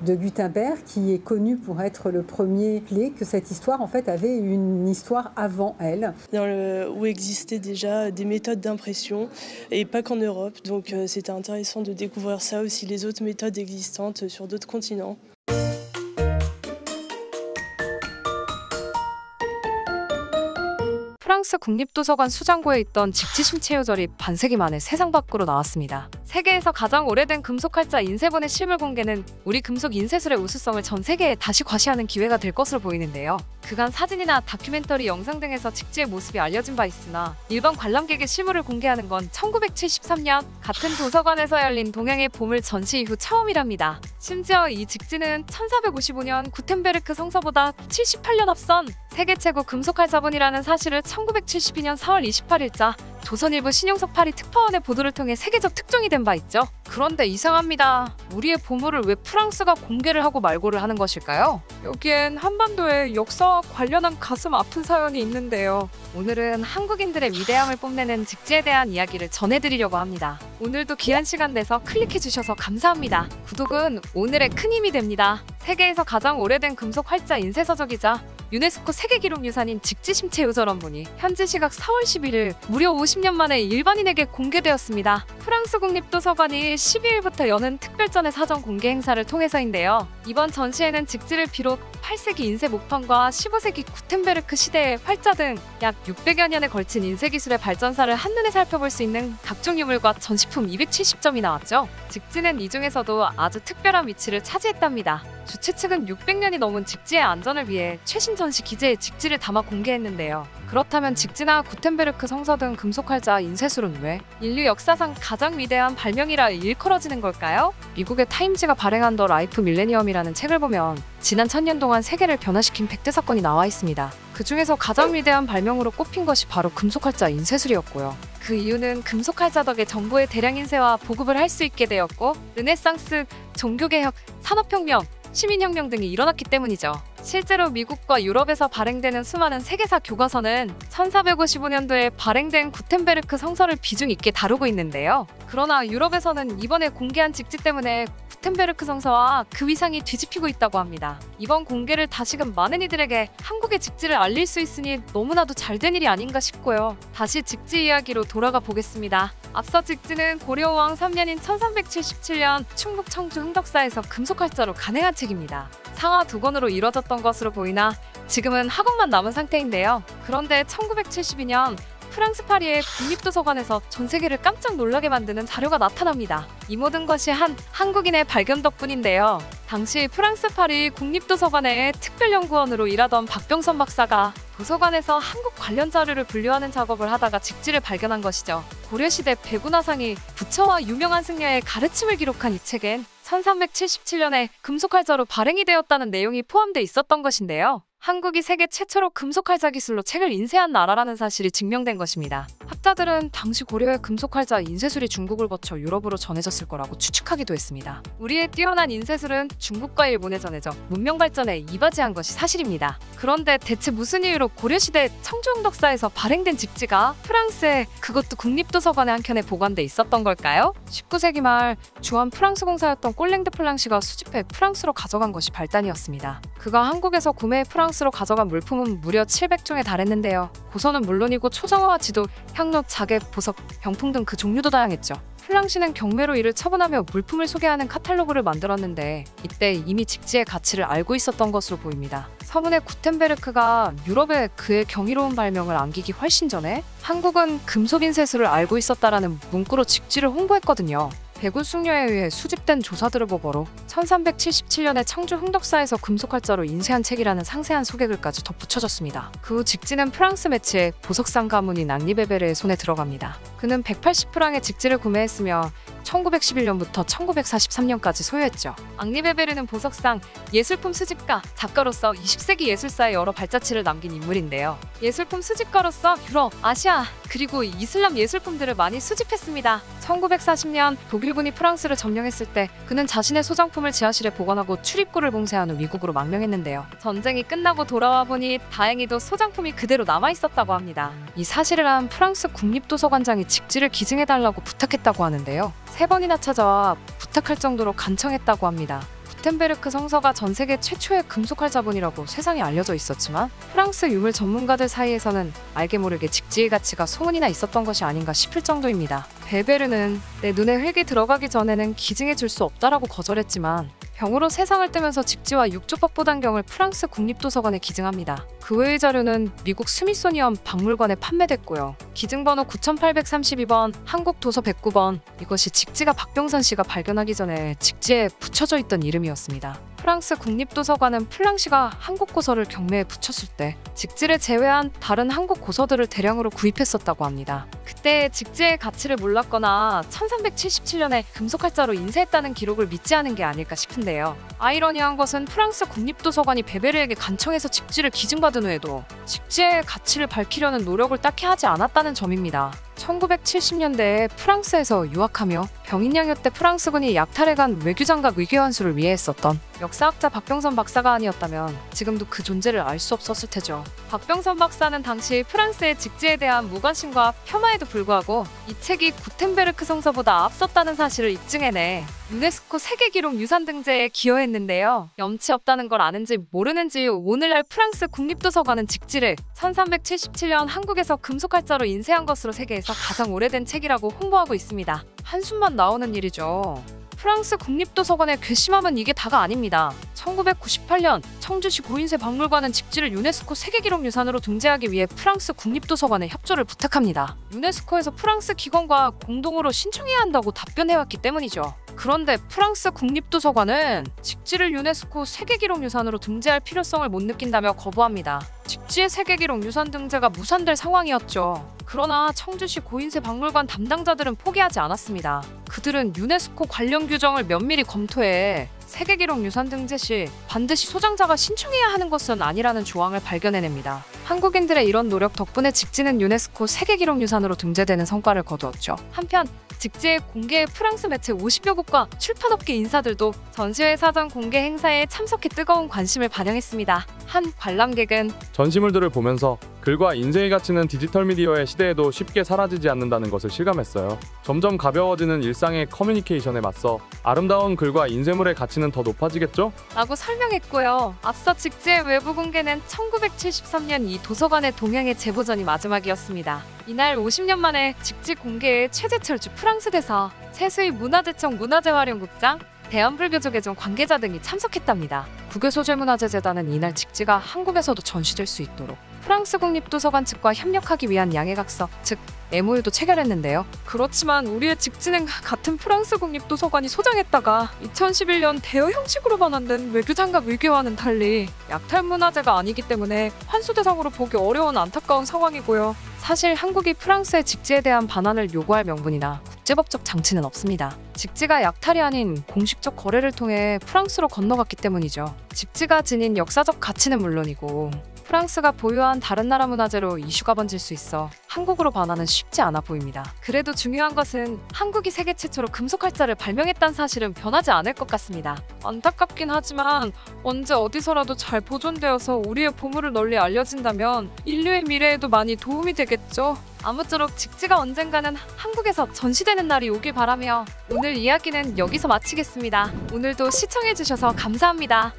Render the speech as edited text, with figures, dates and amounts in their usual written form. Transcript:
de Gutenberg, qui est connu pour être le premier clé, que cette histoire en fait avait une histoire avant elle. Où existaient déjà des méthodes d'impression et pas qu'en Europe, donc c'était intéressant de découvrir ça aussi, les autres méthodes existantes sur d'autres continents. 프랑스 국립도서관 수장고에 있던 직지심 체유절이 반세기 만에 세상 밖으로 나왔습니다. 세계에서 가장 오래된 금속 활자 인쇄본의 실물 공개는 우리 금속 인쇄술의 우수성을 전 세계에 다시 과시하는 기회가 될 것으로 보이는데요. 그간 사진이나 다큐멘터리 영상 등에서 직지의 모습이 알려진 바 있으나 일반 관람객의 실물을 공개하는 건 1973년 같은 도서관에서 열린 동양의 보물 전시 이후 처음이랍니다. 심지어 이 직지는 1455년 구텐베르크 성서보다 78년 앞선 세계 최고 금속 활자본이라는 사실을 1972년 4월 28일자 조선일보 신용석 파리 특파원의 보도를 통해 세계적 특종이 된 바 있죠. 그런데 이상합니다. 우리의 보물을 왜 프랑스가 공개를 하고 말고를 하는 것일까요? 여기엔 한반도의 역사와 관련한 가슴 아픈 사연이 있는데요. 오늘은 한국인들의 위대함을 뽐내는 직지에 대한 이야기를 전해드리려고 합니다. 오늘도 귀한 시간 내서 클릭해주셔서 감사합니다. 구독은 오늘의 큰 힘이 됩니다. 세계에서 가장 오래된 금속 활자 인쇄서적이자 유네스코 세계기록유산인 직지심 체유절원본이 현지 시각 4월 11일 무려 50년 만에 일반인에게 공개되었습니다. 프랑스 국립도서관이 12일부터 여는 특별전의 사전 공개 행사를 통해서인데요. 이번 전시회는 직지를 비롯 8세기 인쇄 목판과 15세기 구텐베르크 시대의 활자 등 약 600여 년에 걸친 인쇄기술의 발전사를 한눈에 살펴볼 수 있는 각종 유물과 전시품 270점이 나왔죠. 직지는 이 중에서도 아주 특별한 위치를 차지했답니다. 주최 측은 600년이 넘은 직지의 안전을 위해 최신 전시 기재에 직지를 담아 공개했는데요. 그렇다면 직지나 구텐베르크 성서 등 금속활자 인쇄술은 왜 인류 역사상 가장 위대한 발명이라 일컬어지는 걸까요? 미국의 타임지가 발행한 더 라이프 밀레니엄이라는 책을 보면 지난 1000년 동안 세계를 변화시킨 100대 사건이 나와 있습니다. 그 중에서 가장 위대한 발명으로 꼽힌 것이 바로 금속활자 인쇄술이었고요. 그 이유는 금속활자 덕에 정보의 대량 인쇄와 보급을 할 수 있게 되었고 르네상스, 종교개혁, 산업혁명, 시민혁명 등이 일어났기 때문이죠. 실제로 미국과 유럽에서 발행되는 수많은 세계사 교과서는 1455년도에 발행된 구텐베르크 성서를 비중 있게 다루고 있는데요. 그러나 유럽에서는 이번에 공개한 직지 때문에 구텐베르크 성서와 그 위상이 뒤집히고 있다고 합니다. 이번 공개를 다시금 많은 이들에게 한국의 직지를 알릴 수 있으니 너무나도 잘된 일이 아닌가 싶고요. 다시 직지 이야기로 돌아가 보겠습니다. 앞서 직지는 고려왕 3년인 1377년 충북 청주 흥덕사에서 금속활자로 간행한 책입니다. 상하 2권으로 이뤄졌던 것으로 보이나 지금은 하권만 남은 상태인데요. 그런데 1972년 프랑스 파리의 국립도서관에서 전 세계를 깜짝 놀라게 만드는 자료가 나타납니다. 이 모든 것이 한 한국인의 발견 덕분인데요. 당시 프랑스 파리 국립도서관의 특별연구원으로 일하던 박병선 박사가 도서관에서 한국 관련 자료를 분류하는 작업을 하다가 직지를 발견한 것이죠. 고려시대 백운화상이 부처와 유명한 승려의 가르침을 기록한 이 책엔 1377년에 금속활자로 발행이 되었다는 내용이 포함돼 있었던 것인데요. 한국이 세계 최초로 금속활자 기술로 책을 인쇄한 나라라는 사실이 증명된 것입니다. 학자들은 당시 고려의 금속활자 인쇄술이 중국을 거쳐 유럽으로 전해졌을 거라고 추측하기도 했습니다. 우리의 뛰어난 인쇄술은 중국과 일본에 전해져 문명 발전에 이바지한 것이 사실입니다. 그런데 대체 무슨 이유로 고려시대 청주흥덕사에서 발행된 직지가 프랑스에, 그것도 국립도서관의 한켠에 보관돼 있었던 걸까요? 19세기 말 주한 프랑스 공사였던 꼴랭드 플랑시가 수집해 프랑스로 가져간 것이 발단이었습니다. 그가 한국에서 구매해 프랑스로 가져간 물품은 무려 700종에 달했는데요. 고서는 물론이고 초정화, 지도, 향료, 자개, 보석, 병풍 등 그 종류도 다양했죠. 플랑시는 경매로 이를 처분하며 물품을 소개하는 카탈로그를 만들었는데 이때 이미 직지의 가치를 알고 있었던 것으로 보입니다. 서문의 구텐베르크가 유럽에 그의 경이로운 발명을 안기기 훨씬 전에 한국은 금속인쇄술을 알고 있었다라는 문구로 직지를 홍보했거든요. 백운 숙녀에 의해 수집된 조사들을 보고로 1377년에 청주 흥덕사에서 금속활자로 인쇄한 책이라는 상세한 소개글까지 덧붙여졌습니다. 그 후 직지는 프랑스 매체의 보석상 가문인 앙리베베르의 손에 들어갑니다. 그는 180프랑의 직지를 구매했으며 1911년부터 1943년까지 소유했죠. 앙리베베르는 보석상, 예술품 수집가, 작가로서 20세기 예술사에 여러 발자취를 남긴 인물인데요. 예술품 수집가로서 유럽, 아시아, 그리고 이슬람 예술품들을 많이 수집했습니다. 1940년 독일군이 프랑스를 점령했을 때 그는 자신의 소장품을 지하실에 보관하고 출입구를 봉쇄한 후 미국으로 망명했는데요. 전쟁이 끝나고 돌아와 보니 다행히도 소장품이 그대로 남아있었다고 합니다. 이 사실을 안 프랑스 국립도서관장이 직지를 기증해달라고 부탁했다고 하는데요. 3번이나 찾아와 부탁할 정도로 간청했다고 합니다. 구텐베르크 성서가 전 세계 최초의 금속활 자본이라고 세상에 알려져 있었지만 프랑스 유물 전문가들 사이에서는 알게 모르게 직지의 가치가 소문이나 있었던 것이 아닌가 싶을 정도입니다. 베베르는 내 눈에 흙이 들어가기 전에는 기증해 줄 수 없다라고 거절했지만 병으로 세상을 뜨면서 직지와 육조법보단경을 프랑스 국립도서관에 기증합니다. 그 외의 자료는 미국 스미소니언 박물관에 판매됐고요. 기증번호 9832번, 한국도서 109번. 이것이 직지가 박병선 씨가 발견하기 전에 직지에 붙여져 있던 이름이었습니다. 프랑스 국립도서관은 플랑시가 한국 고서를 경매에 붙였을 때 직지를 제외한 다른 한국 고서들을 대량으로 구입했었다고 합니다. 그때 직지의 가치를 몰랐거나 1377년에 금속활자로 인쇄했다는 기록을 믿지 않은 게 아닐까 싶은데요. 아이러니한 것은 프랑스 국립도서관이 베베르에게 간청해서 직지를 기증받은 후에도 직지의 가치를 밝히려는 노력을 딱히 하지 않았다는 점입니다. 1970년대에 프랑스에서 유학하며 병인양요 때 프랑스군이 약탈해 간 외교장갑 위궤환수를 위해 했었던 역사학자 박병선 박사가 아니었다면 지금도 그 존재를 알 수 없었을 테죠. 박병선 박사는 당시 프랑스의 직지에 대한 무관심과 폄하에도 불구하고 이 책이 구텐베르크 성서보다 앞섰다는 사실을 입증해내 유네스코 세계기록 유산 등재에 기여했는데요. 염치 없다는 걸 아는지 모르는지 오늘날 프랑스 국립도서관은 직지를 1377년 한국에서 금속활자로 인쇄한 것으로 세계에서 가장 오래된 책이라고 홍보하고 있습니다. 한숨만 나오는 일이죠. 프랑스 국립도서관의 괘씸함은 이게 다가 아닙니다. 1998년 청주시 고인쇄 박물관은 직지를 유네스코 세계기록유산으로 등재하기 위해 프랑스 국립도서관에 협조를 부탁합니다. 유네스코에서 프랑스 기관과 공동으로 신청해야 한다고 답변해왔기 때문이죠. 그런데 프랑스 국립도서관은 직지를 유네스코 세계기록유산으로 등재할 필요성을 못 느낀다며 거부합니다. 직지의 세계기록유산 등재가 무산될 상황이었죠. 그러나 청주시 고인쇄 박물관 담당자들은 포기하지 않았습니다. 그들은 유네스코 관련 규정을 면밀히 검토해 세계기록유산 등재 시 반드시 소장자가 신청해야 하는 것은 아니라는 조항을 발견해냅니다. 한국인들의 이런 노력 덕분에 직지는 유네스코 세계기록유산으로 등재되는 성과를 거두었죠. 한편 직지의 공개에 프랑스 매체 50여 곳과 출판업계 인사들도 전시회 사전 공개 행사에 참석해 뜨거운 관심을 반영했습니다. 한 관람객은 전시물들을 보면서 글과 인쇄의 가치는 디지털 미디어의 시대에도 쉽게 사라지지 않는다는 것을 실감했어요. 점점 가벼워지는 일상의 커뮤니케이션에 맞서 아름다운 글과 인쇄물의 가치는 더 높아지겠죠? 라고 설명했고요. 앞서 직지의 외부 공개는 1973년 이 도서관의 동양의 재보전이 마지막이었습니다. 이날 50년 만에 직지 공개에 최재철주 프랑스 대사, 최수희 문화재청 문화재활용국장, 대한불교조계종 관계자 등이 참석했답니다. 국외소재문화재재단은 이날 직지가 한국에서도 전시될 수 있도록 프랑스 국립도서관 측과 협력하기 위한 양해각서, 즉 MOU도 체결했는데요. 그렇지만 우리의 직지는 같은 프랑스 국립도서관이 소장했다가 2011년 대여 형식으로 반환된 외교장갑 위궤와는 달리 약탈문화재가 아니기 때문에 환수 대상으로 보기 어려운 안타까운 상황이고요. 사실 한국이 프랑스의 직지에 대한 반환을 요구할 명분이나 국제법적 장치는 없습니다. 직지가 약탈이 아닌 공식적 거래를 통해 프랑스로 건너갔기 때문이죠. 직지가 지닌 역사적 가치는 물론이고 프랑스가 보유한 다른 나라 문화재로 이슈가 번질 수 있어 한국으로 반환은 쉽지 않아 보입니다. 그래도 중요한 것은 한국이 세계 최초로 금속활자를 발명했다는 사실은 변하지 않을 것 같습니다. 안타깝긴 하지만 언제 어디서라도 잘 보존되어서 우리의 보물을 널리 알려진다면 인류의 미래에도 많이 도움이 되겠죠. 아무쪼록 직지가 언젠가는 한국에서 전시되는 날이 오길 바라며 오늘 이야기는 여기서 마치겠습니다. 오늘도 시청해주셔서 감사합니다.